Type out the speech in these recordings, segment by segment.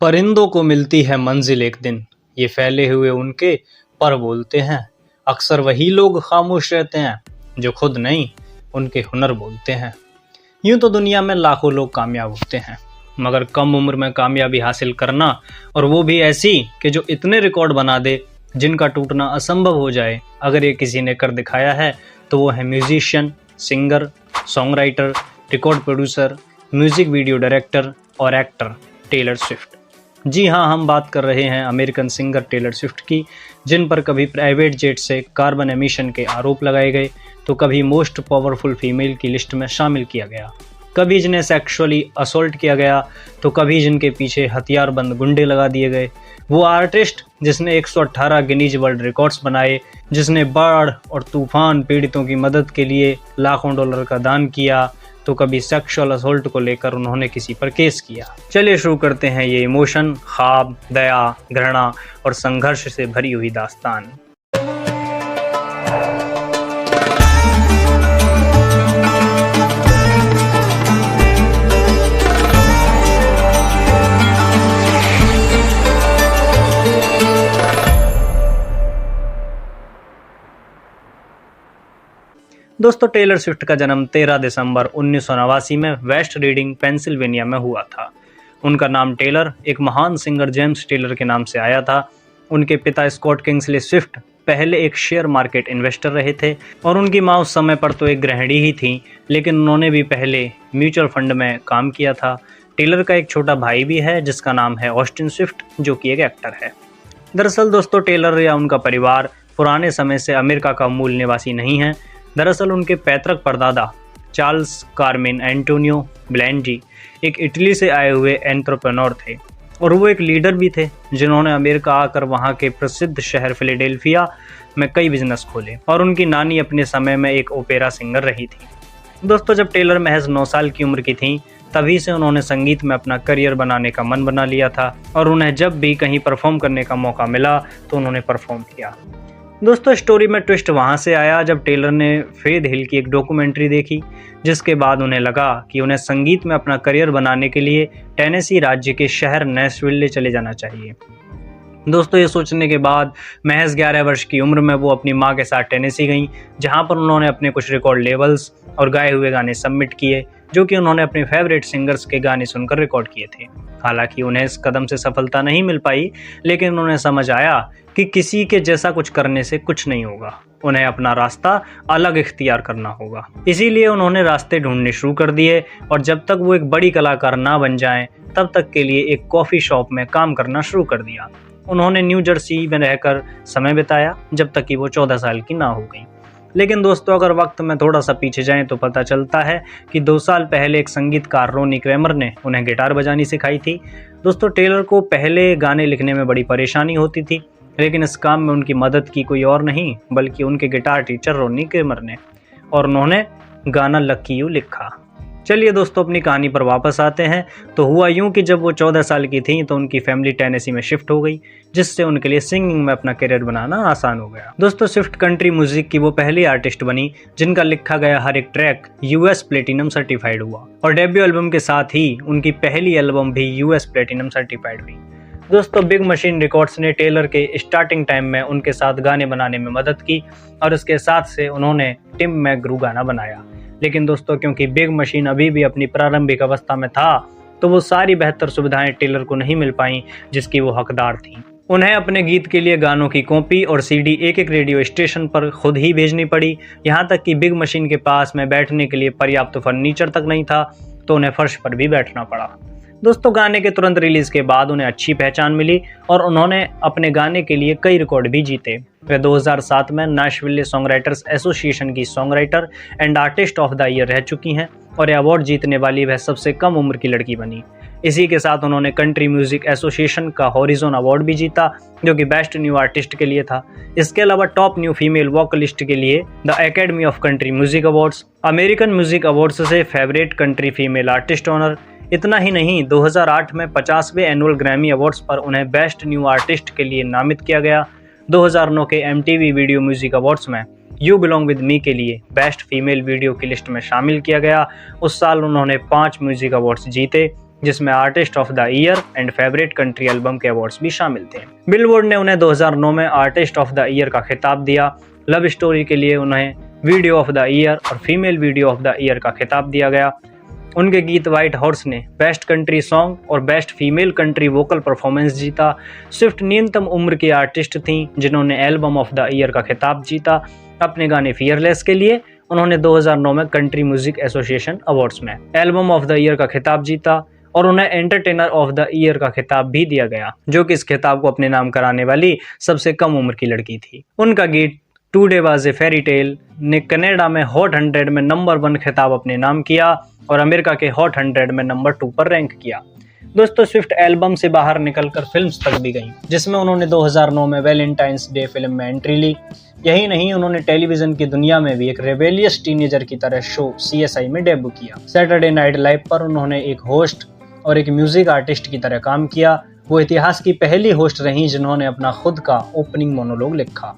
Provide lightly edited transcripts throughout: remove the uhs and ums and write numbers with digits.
परिंदों को मिलती है मंजिल एक दिन, ये फैले हुए उनके पर बोलते हैं। अक्सर वही लोग खामोश रहते हैं जो खुद नहीं, उनके हुनर बोलते हैं। यूं तो दुनिया में लाखों लोग कामयाब होते हैं, मगर कम उम्र में कामयाबी हासिल करना, और वो भी ऐसी कि जो इतने रिकॉर्ड बना दे जिनका टूटना असंभव हो जाए, अगर ये किसी ने कर दिखाया है तो वो है musician, singer, song writer, record producer, music video director और एक्टर टेलर स्विफ्ट। जी हाँ, हम बात कर रहे हैं अमेरिकन सिंगर टेलर स्विफ्ट की, जिन पर कभी प्राइवेट जेट से कार्बन एमिशन के आरोप लगाए गए, तो कभी मोस्ट पावरफुल फीमेल की लिस्ट में शामिल किया गया, कभी जिन्हें सेक्सुअली असॉल्ट किया गया, तो कभी जिनके पीछे हथियारबंद गुंडे लगा दिए गए। वो आर्टिस्ट जिसने 118 गिनीज वर्ल्ड रिकॉर्ड्स बनाए, जिसने बाढ़ और तूफान पीड़ितों की मदद के लिए लाखों डॉलर का दान किया, तो कभी सेक्सुअल असॉल्ट को लेकर उन्होंने किसी पर केस किया। चलिए शुरू करते हैं ये इमोशन, ख्वाब, दया, घृणा और संघर्ष से भरी हुई दास्तान। दोस्तों, टेलर स्विफ्ट का जन्म 13 दिसंबर 1989 में वेस्ट रीडिंग, पेंसिल्वेनिया में हुआ था। उनका नाम टेलर एक महान सिंगर जेम्स टेलर के नाम से आया था। उनके पिता स्कॉट किंग्सले स्विफ्ट पहले एक शेयर मार्केट इन्वेस्टर रहे थे, और उनकी माँ उस समय पर तो एक गृहिणी ही थी, लेकिन उन्होंने भी पहले म्यूचुअल फंड में काम किया था। टेलर का एक छोटा भाई भी है जिसका नाम है ऑस्टिन स्विफ्ट, जो कि एक एक्टर है। दरअसल दोस्तों, टेलर या उनका परिवार पुराने समय से अमेरिका का मूल निवासी नहीं है। दरअसल उनके पैतृक परदादा चार्ल्स कार्मिन एंटोनियो ब्लैंडी एक इटली से आए हुए एंटरप्रेन्योर थे, और वो एक लीडर भी थे जिन्होंने अमेरिका आकर वहाँ के प्रसिद्ध शहर फिलाडेल्फिया में कई बिजनेस खोले, और उनकी नानी अपने समय में एक ओपेरा सिंगर रही थी। दोस्तों, जब टेलर महज 9 साल की उम्र की थी, तभी से उन्होंने संगीत में अपना करियर बनाने का मन बना लिया था, और उन्हें जब भी कहीं परफॉर्म करने का मौका मिला तो उन्होंने परफॉर्म किया। दोस्तों, स्टोरी में ट्विस्ट वहाँ से आया जब टेलर ने फेथ हिल की एक डॉक्यूमेंट्री देखी, जिसके बाद उन्हें लगा कि उन्हें संगीत में अपना करियर बनाने के लिए टेनेसी राज्य के शहर नैशविल चले जाना चाहिए। दोस्तों, ये सोचने के बाद महज 11 वर्ष की उम्र में वो अपनी माँ के साथ टेनेसी गईं, जहाँ पर उन्होंने अपने कुछ रिकॉर्ड लेबल्स और गाए हुए गाने सबमिट किए, जो कि उन्होंने अपने फेवरेट सिंगर्स के गाने सुनकर रिकॉर्ड किए थे। हालांकि उन्हें इस कदम से सफलता नहीं मिल पाई, लेकिन उन्हें समझ आया कि किसी के जैसा कुछ करने से कुछ नहीं होगा, उन्हें अपना रास्ता अलग इख्तियार करना होगा। इसीलिए उन्होंने रास्ते ढूंढने शुरू कर दिए, और जब तक वो एक बड़ी कलाकार ना बन जाएं, तब तक के लिए एक कॉफ़ी शॉप में काम करना शुरू कर दिया। उन्होंने न्यू जर्सी में रहकर समय बिताया जब तक कि वो 14 साल की ना हो गई। लेकिन दोस्तों, अगर वक्त में थोड़ा सा पीछे जाएं तो पता चलता है कि 2 साल पहले एक संगीतकार रोनी क्रेमर ने उन्हें गिटार बजानी सिखाई थी। दोस्तों, टेलर को पहले गाने लिखने में बड़ी परेशानी होती थी, लेकिन इस काम में उनकी मदद की कोई और नहीं बल्कि उनके गिटार टीचर रोनी क्रेमर ने, और उन्होंने गाना लकी यू लिखा। चलिए दोस्तों, अपनी कहानी पर वापस आते हैं। तो हुआ यूं कि जब वो 14 साल की थी तो उनकी फैमिली टेनेसी में शिफ्ट हो गई, जिससे उनके लिए सिंगिंग में अपना करियर बनाना आसान हो गया। दोस्तों, स्विफ्ट कंट्री म्यूजिक की वो पहली आर्टिस्ट बनी जिनका लिखा गया हर एक ट्रैक US प्लेटिनम सर्टिफाइड हुआ, और डेब्यू एल्बम के साथ ही उनकी पहली एल्बम भी US प्लेटिनम सर्टिफाइड हुई। दोस्तों, बिग मशीन रिकॉर्ड्स ने टेलर के स्टार्टिंग टाइम में उनके साथ गाने बनाने में मदद की, और इसके साथ से उन्होंने टिम मैकग्रू गाना बनाया। लेकिन दोस्तों, क्योंकि बिग मशीन अभी भी अपनी प्रारंभिक अवस्था में था, तो वो सारी बेहतर सुविधाएं टेलर को नहीं मिल पाईं जिसकी वो हकदार थी। उन्हें अपने गीत के लिए गानों की कॉपी और CD एक रेडियो स्टेशन पर खुद ही भेजनी पड़ी, यहाँ तक कि बिग मशीन के पास में बैठने के लिए पर्याप्त फर्नीचर तक नहीं था, तो उन्हें फर्श पर भी बैठना पड़ा। दोस्तों, गाने के तुरंत रिलीज के बाद उन्हें अच्छी पहचान मिली, और उन्होंने अपने गाने के लिए कई रिकॉर्ड भी जीते। वे 2007 में नैशविल सॉन्ग राइटर्स एसोसिएशन की song writer and artist of the year रह चुकी हैं, और यह अवार्ड जीतने वाली वह सबसे कम उम्र की लड़की बनी। इसी के साथ उन्होंने कंट्री म्यूजिक एसोसिएशन का हॉरिजॉन अवार्ड भी जीता, जो कि बेस्ट न्यू आर्टिस्ट के लिए था। इसके अलावा टॉप न्यू फीमेल वोकलिस्ट के लिए the academy of country music awards, American music awards से favourite country female artist honour. इतना ही नहीं, 2008 में 50वें एनुअल ग्रैमी अवार्ड्स पर उन्हें बेस्ट न्यू आर्टिस्ट के लिए नामित किया गया। 2009 के MTV वीडियो म्यूजिक अवार्ड्स में यू बिलोंग विद मी के लिए बेस्ट फीमेल वीडियो की लिस्ट में शामिल किया गया। उस साल उन्होंने 5 म्यूजिक अवार्ड्स जीते, जिसमें artist of the year and favourite country album के अवार्ड्स भी शामिल थे। बिलबोर्ड ने उन्हें 2009 में आर्टिस्ट ऑफ द ईयर का खिताब दिया। लव स्टोरी के लिए उन्हें वीडियो ऑफ द ईयर और female video of the year का खिताब दिया गया। उनके गीत व्हाइट हॉर्स ने बेस्ट कंट्री सॉन्ग और best female country vocal performance जीता। स्विफ्ट न्यूनतम उम्र की आर्टिस्ट थीं जिन्होंने एल्बम ऑफ द ईयर का खिताब जीता। अपने गाने फियरलेस के लिए उन्होंने 2009 में कंट्री म्यूजिक एसोसिएशन अवार्ड्स में एल्बम ऑफ द ईयर का खिताब जीता और उन्हें एंटरटेनर ऑफ द ईयर का खिताब भी दिया गया, जो कि इस खिताब को अपने नाम कराने वाली सबसे कम उम्र की लड़की थी। उनका गीत today was a fairy tale ने कनाडा में हॉट 100 में नंबर 1 खिताब अपने नाम किया और अमेरिका के हॉट 100 में नंबर 2 पर रैंक किया। दोस्तों, स्विफ्ट एल्बम से बाहर निकलकर फिल्म्स तक भी गईं, जिसमें उन्होंने 2009 में वैलेंटाइंस डे फिल्म में एंट्री ली। यही नहीं, उन्होंने टेलीविजन की दुनिया में भी एक रेबेलियस टीनेजर की तरह शो CSI में डेब्यू किया। सैटरडे नाइट लाइव पर उन्होंने एक होस्ट और एक म्यूजिक आर्टिस्ट की तरह काम किया। वो इतिहास की पहली होस्ट रहीं जिन्होंने अपना खुद का ओपनिंग मोनोलॉग लिखा।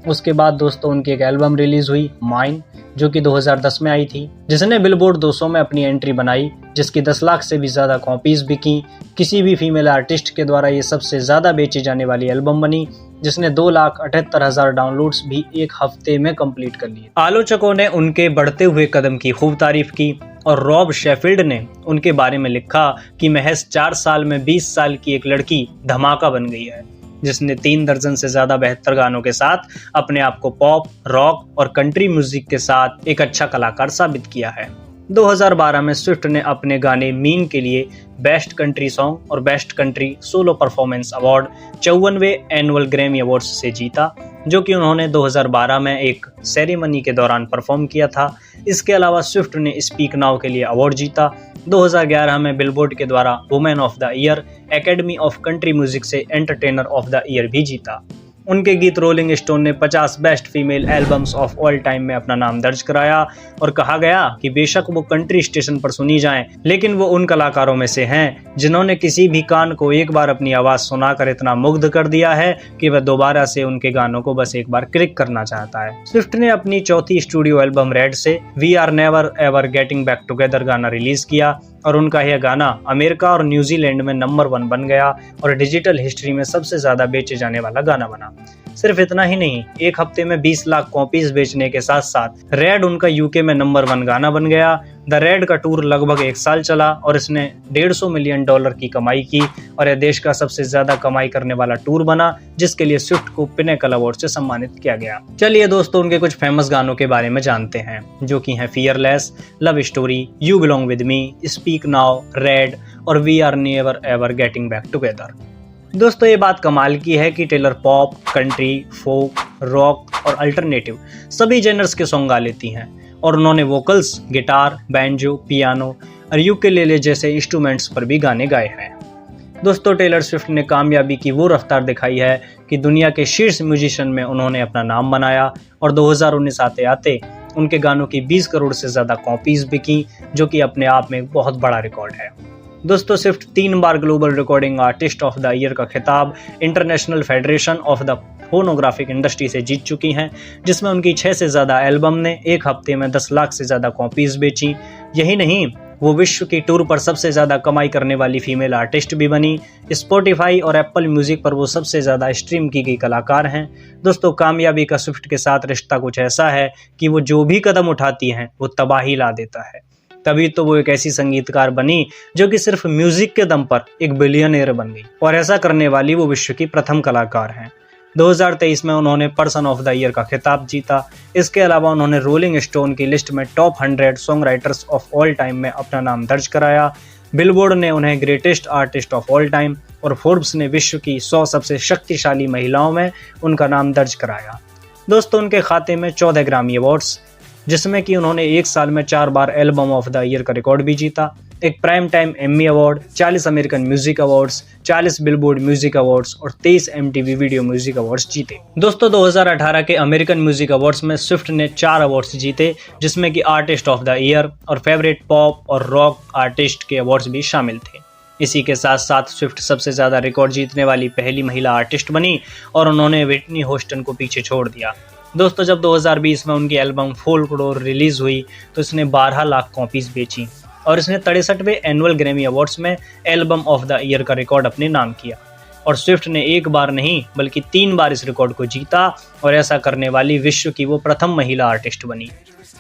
उसके बाद दोस्तों उनकी एक एल्बम रिलीज हुई माइन, जो कि 2010 में आई थी, जिसने बिलबोर्ड 200 में अपनी एंट्री बनाई, जिसकी 10 लाख से भी ज्यादा कॉपीज बिकी। किसी भी फीमेल आर्टिस्ट के द्वारा ये सबसे ज्यादा बेची जाने वाली एल्बम बनी, जिसने 2,78,000 डाउनलोड्स भी एक हफ्ते में कंप्लीट कर लिए। आलोचकों ने उनके बढ़ते हुए कदम की खूब तारीफ की और रॉब शेफिल्ड ने उनके बारे में लिखा कि महज 4 साल में 20 साल की एक लड़की धमाका बन गई है, जिसने 3 दर्जन से ज्यादा बेहतर गानों के साथ अपने आप को पॉप, रॉक और कंट्री म्यूजिक के साथ एक अच्छा कलाकार साबित किया है। 2012 में स्विफ्ट ने अपने गाने मीन के लिए बेस्ट कंट्री सॉन्ग और best country solo performance award 54वें एनुअल ग्रैमी अवार्ड्स से जीता, जो कि उन्होंने 2012 में एक सेरेमनी के दौरान परफॉर्म किया था। इसके अलावा स्विफ्ट ने स्पीक नाउ के लिए अवार्ड जीता। 2011 में बिलबोर्ड के द्वारा women of the year, academy of country music से एंटरटेनर ऑफ द ईयर भी जीता। उनके गीत रोलिंग स्टोन ने 50 best female albums of all time में अपना नाम दर्ज कराया और कहा गया कि बेशक वो कंट्री स्टेशन पर सुनी जाएं, लेकिन वो उन कलाकारों में से हैं जिन्होंने किसी भी कान को एक बार अपनी आवाज सुनाकर इतना मुग्ध कर दिया है कि वह दोबारा से उनके गानों को बस एक बार क्लिक करना चाहता है। स्विफ्ट ने अपनी चौथी स्टूडियो एल्बम रेड से we are never ever getting back together गाना रिलीज किया और उनका यह गाना अमेरिका और न्यूजीलैंड में नंबर 1 बन गया और डिजिटल हिस्ट्री में सबसे ज्यादा बेचे जाने वाला गाना बना। सिर्फ इतना ही नहीं, एक हफ्ते में 20 लाख कॉपीज बेचने के साथ साथ रेड उनका यूके में नंबर 1 गाना बन गया। द रेड का टूर लगभग 1 साल चला और इसने $150 मिलियन की कमाई की और यह देश का सबसे ज्यादा कमाई करने वाला टूर बना, जिसके लिए स्विफ्ट को पिनेकल अवार्ड से सम्मानित किया गया। चलिए दोस्तों, उनके कुछ फेमस गानों के बारे में जानते हैं, जो कि हैं Fearless, Love Story, You Belong With Me, Speak Now, Red और We are never ever getting back Together. दोस्तों, ये बात कमाल की है कि Taylor pop, country, folk, rock और अल्टरनेटिव सभी जेनर्स के सॉन्ग गा लेती हैं और उन्होंने वोकल्स, गिटार, बैंजो, पियानो और यूकेलेले जैसे इंस्ट्रूमेंट्स पर भी गाने गाए हैं। दोस्तों, टेलर स्विफ्ट ने कामयाबी की वो रफ्तार दिखाई है कि दुनिया के शीर्ष म्यूजिशियन में उन्होंने अपना नाम बनाया और 2019 आते आते उनके गानों की 20 करोड़ से ज्यादा कॉपीज बिकी, जो कि अपने आप में एक बहुत बड़ा रिकॉर्ड है। दोस्तों, Swift 3 bar global recording artist of the year का खिताब international federation of the phonographic industry से जीत चुकी हैं, जिसमें उनकी 6 से ज्यादा एल्बम ने एक हफ्ते में 10 लाख से ज्यादा कॉपीज बेची। यही नहीं, वो विश्व की टूर पर सबसे ज्यादा कमाई करने वाली फीमेल आर्टिस्ट भी बनी। स्पॉटिफाई और एप्पल म्यूजिक पर वो सबसे ज्यादा स्ट्रीम की गई कलाकार हैं। दोस्तों, कामयाबी का स्विफ्ट के साथ रिश्ता कुछ ऐसा है कि वो जो भी कदम उठाती हैं वो तबाही ला देता है। तभी तो वो एक ऐसी संगीतकार बनी जो कि सिर्फ म्यूजिक के दम पर एक बिलियनियर बन गई और ऐसा करने वाली वो विश्व की प्रथम कलाकार हैं। 2023 में उन्होंने पर्सन ऑफ द ईयर का खिताब जीता। इसके अलावा उन्होंने रोलिंग स्टोन की लिस्ट में top 100 song writers of all time में अपना नाम दर्ज कराया। बिलबोर्ड ने उन्हें greatest artist of all time और फोर्ब्स ने विश्व की 100 सबसे शक्तिशाली महिलाओं में उनका नाम दर्ज कराया। दोस्तों, उनके खाते में 14 ग्रामी अवार्ड्स, जिसमें कि उन्होंने एक साल में 4 बार एल्बम ऑफ द ईयर का रिकॉर्ड भी जीता, एक prime time Emmy award, 40 American music awards, 40 Billboard music awards और 23 MTV वीडियो म्यूजिक अवार्ड्स जीते। दोस्तों, 2018 के अमेरिकन म्यूजिक अवार्ड्स में स्विफ्ट ने 4 अवार्ड्स जीते, जिसमें कि आर्टिस्ट ऑफ द ईयर और फेवरेट पॉप और रॉक आर्टिस्ट के अवार्ड्स भी शामिल थे। इसी के साथ साथ स्विफ्ट सबसे ज्यादा रिकॉर्ड जीतने वाली पहली महिला आर्टिस्ट बनी और उन्होंने व्हिटनी ह्यूस्टन को पीछे छोड़ दिया। दोस्तों, जब 2020 में उनकी एल्बम फोल्कलोर रिलीज हुई तो इसने 12 लाख कॉपीज बेची। और इसने 63वें एनुअल ग्रैमी अवार्ड्स में एल्बम ऑफ द ईयर का रिकॉर्ड अपने नाम किया। और स्विफ्ट ने एक बार नहीं बल्कि 3 बार इस रिकॉर्ड को जीता और ऐसा करने वाली विश्व की वो प्रथम महिला आर्टिस्ट बनी।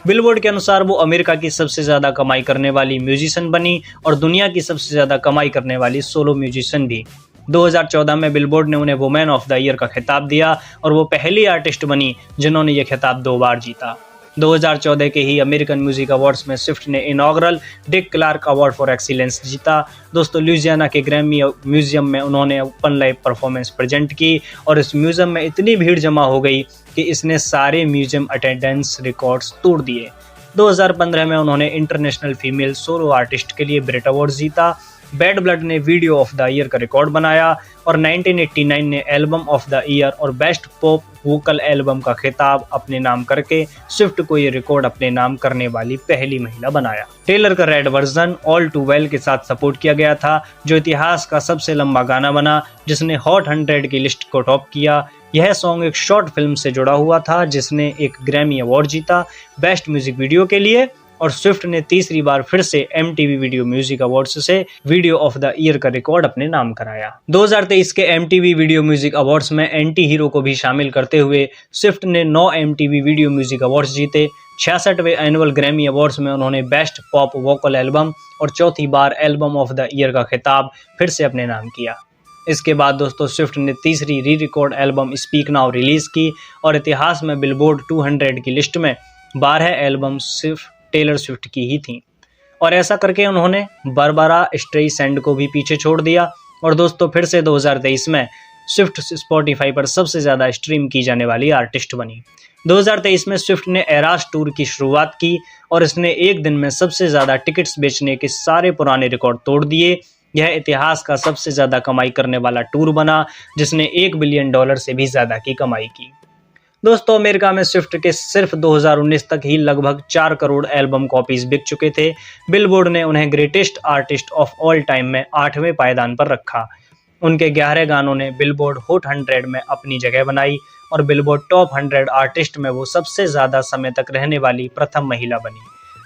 बिलबोर्ड के अनुसार वो अमेरिका की सबसे ज़्यादा कमाई करने वाली म्यूजिशियन बनी और दुनिया की सबसे ज़्यादा कमाई करने वाली सोलो म्यूजिशियन भी। 2014 में बिलबोर्ड ने उन्हें वुमेन ऑफ द ईयर का खिताब दिया और वो पहली आर्टिस्ट बनी जिन्होंने ये खिताब 2 बार जीता। 2014 के ही अमेरिकन म्यूजिक अवार्ड्स में स्विफ्ट ने inaugural Dick Clark award for excellence जीता। दोस्तों, लुइसियाना के ग्रैमी म्यूजियम में उन्होंने ओपन लाइव परफॉर्मेंस प्रेजेंट की और इस म्यूजियम में इतनी भीड़ जमा हो गई कि इसने सारे म्यूजियम अटेंडेंस रिकॉर्ड्स तोड़ दिए। 2015 में उन्होंने इंटरनेशनल फीमेल सोलो आर्टिस्ट के लिए ब्रेट अवार्ड जीता। बैड ब्लड ने वीडियो ऑफ द ईयर का रिकॉर्ड बनाया और 1989 ने एल्बम ऑफ द ईयर और बेस्ट पॉप वोकल एल्बम का खिताब अपने नाम करके स्विफ्ट को ये रिकॉर्ड अपने नाम करने वाली पहली महिला बनाया। टेलर का Red version all too well के साथ सपोर्ट किया गया था, जो इतिहास का सबसे लंबा गाना बना, जिसने हॉट 100 की लिस्ट को टॉप किया। यह सॉन्ग एक शॉर्ट फिल्म से जुड़ा हुआ था जिसने एक ग्रैमी अवार्ड जीता बेस्ट म्यूजिक वीडियो के लिए। और स्विफ्ट ने तीसरी बार फिर से MTV वीडियो म्यूजिक अवार्ड्स से वीडियो ऑफ द ईयर का रिकॉर्ड अपने नाम कराया। 2023 के MTV वीडियो म्यूजिक अवार्ड्स में एंटी हीरो को भी शामिल करते हुए स्विफ्ट ने 9 MTV वीडियो म्यूजिक अवार्ड्स जीते। 66वें एनुअल ग्रैमी अवार्ड्स में उन्होंने बेस्ट पॉप वोकल एल्बम और चौथी बार एल्बम ऑफ द ईयर का खिताब फिर से अपने नाम किया। इसके बाद दोस्तों स्विफ्ट ने तीसरी री record album speak now release की और इतिहास में बिलबोर्ड 200 की लिस्ट में 12 एल्बम सिर्फ टेलर स्विफ्ट की ही थी। और ऐसा करके उन्होंने बारबरा स्ट्रेइसैंड को भी पीछे छोड़ दिया। और दोस्तों फिर से 2023 में स्विफ्ट स्पॉटिफाई पर सबसे ज़्यादा स्ट्रीम की जाने वाली आर्टिस्ट बनी। 2023 में स्विफ्ट ने एरास टूर की शुरुआत की और इसने एक दिन में सबसे ज़्यादा टिकट्स बेचने के सारे पुराने रिकॉर्ड तोड़ दिए। यह इतिहास का सबसे ज़्यादा कमाई करने वाला टूर बना जिसने $1 बिलियन से भी ज़्यादा की कमाई की। दोस्तों, अमेरिका में स्विफ्ट के सिर्फ 2019 तक ही लगभग 4 करोड़ एल्बम कॉपीज बिक चुके थे। बिलबोर्ड ने उन्हें greatest artist of all time में 8वें पायदान पर रखा। उनके 11 गानों ने बिलबोर्ड हॉट 100 में अपनी जगह बनाई और बिलबोर्ड टॉप 100 आर्टिस्ट में वो सबसे ज़्यादा समय तक रहने वाली प्रथम महिला बनी,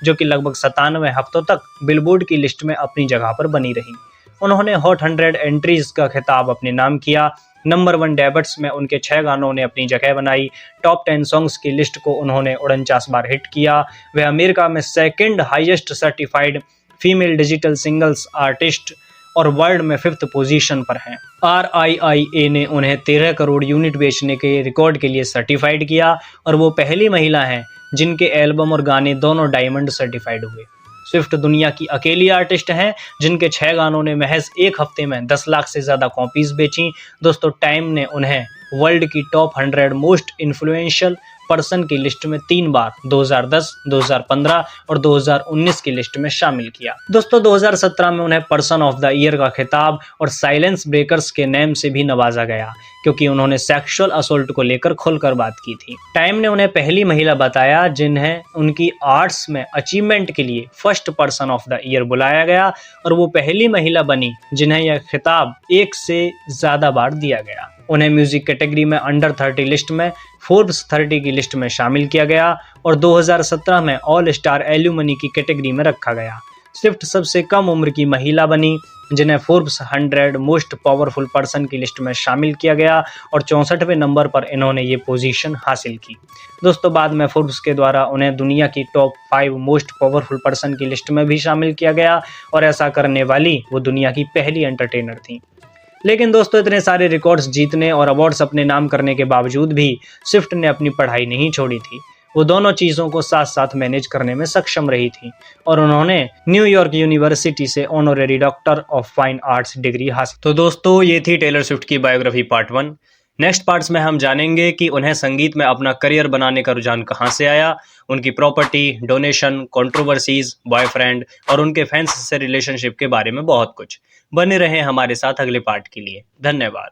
जो कि लगभग 97 हफ्तों तक बिलबोर्ड की लिस्ट में अपनी जगह पर बनी रही। उन्होंने हॉट 100 एंट्रीज का खिताब अपने नाम किया। नंबर 1 डेबट्स में उनके 6 गानों ने अपनी जगह बनाई। टॉप 10 सॉन्ग्स की लिस्ट को उन्होंने 49 बार हिट किया। वह अमेरिका में second highest certified female digital singles artist और वर्ल्ड में 5th पोजीशन पर हैं। RIIA ने उन्हें 13 करोड़ यूनिट बेचने के रिकॉर्ड के लिए सर्टिफाइड किया और वो पहली महिला हैं जिनके एल्बम और गाने दोनों डायमंड सर्टिफाइड हुए। स्विफ्ट दुनिया की अकेली आर्टिस्ट हैं जिनके 6 गानों ने महज एक हफ्ते में 10 लाख से ज़्यादा कॉपीज बेची। दोस्तों, टाइम ने उन्हें वर्ल्ड की टॉप 100 मोस्ट इन्फ्लुएंशियल पर्सन की लिस्ट में 3 बार 2010, 2015 और 2019 की लिस्ट में शामिल किया। दोस्तों, 2017 में उन्हें पर्सन ऑफ द ईयर का खिताब और साइलेंस ब्रेकर्स के नेम से भी नवाजा गया क्योंकि उन्होंने सेक्सुअल असोल्ट को लेकर खुलकर बात की थी। टाइम ने उन्हें पहली महिला बताया जिन्हें उनकी आर्ट्स में अचीवमेंट के लिए first person of the year बुलाया गया और वो पहली महिला बनी जिन्हें यह खिताब 1 से ज़्यादा बार दिया गया। उन्हें म्यूजिक कैटेगरी में अंडर 30 लिस्ट में फोर्ब्स 30 की लिस्ट में शामिल किया गया और 2017 में ऑल स्टार एल्यूमनी की कैटेगरी में रखा गया। स्विफ्ट सबसे कम उम्र की महिला बनी जिन्हें फोर्ब्स 100 मोस्ट पावरफुल पर्सन की लिस्ट में शामिल किया गया और 64वें नंबर पर इन्होंने ये पोजीशन हासिल की। दोस्तों, बाद में फोर्ब्स के द्वारा उन्हें दुनिया की टॉप 5 मोस्ट पावरफुल पर्सन की लिस्ट में भी शामिल किया गया और ऐसा करने वाली वो दुनिया की पहली एंटरटेनर थी। लेकिन दोस्तों, इतने सारे रिकॉर्ड्स जीतने और अवार्ड्स अपने नाम करने के बावजूद भी स्विफ्ट ने अपनी पढ़ाई नहीं छोड़ी थी। वो दोनों चीज़ों को साथ साथ मैनेज करने में सक्षम रही थी और उन्होंने न्यूयॉर्क यूनिवर्सिटी से honorary doctor of fine arts degree हासिल। तो दोस्तों, ये थी टेलर स्विफ्ट की बायोग्राफी पार्ट 1। नेक्स्ट पार्ट्स में हम जानेंगे कि उन्हें संगीत में अपना करियर बनाने का रुझान कहाँ से आया, उनकी प्रॉपर्टी, डोनेशन, कंट्रोवर्सीज, बॉयफ्रेंड और उनके फैंस से रिलेशनशिप के बारे में बहुत कुछ। बने रहें हमारे साथ अगले पार्ट के लिए। धन्यवाद।